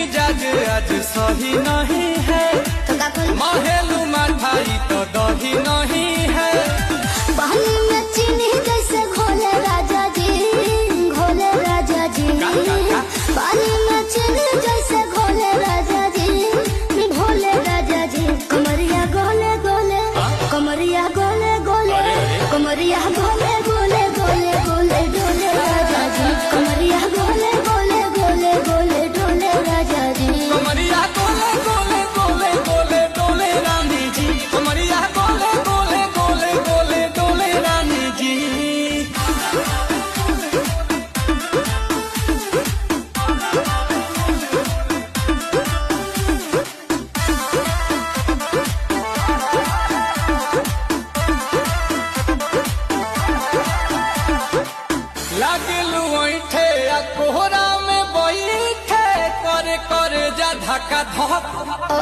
मिजाज आज सही नहीं है, महलू मठाई तो दही नहीं है। पानी में चीनी जैसे घोले राजा जी, घोले राजा जी। पानी में चीनी जैसे घोले राजा जी, घोले राजा जी। कमरिया गोले गोले, कमरिया गोले गोले, कमरिया गोले गोले गोले गोले डोले राजा जी। कमरिया गोले गोले गोले गोले डोले राजा जी। कमरिया गोले गोले गोले गोले डोले रानी जी, कमरिया गोले गोले गोले गोले डोले रानी जी। लागलू ऐठे आ कोहरा में बैठे, करे करे जा धक्का धक।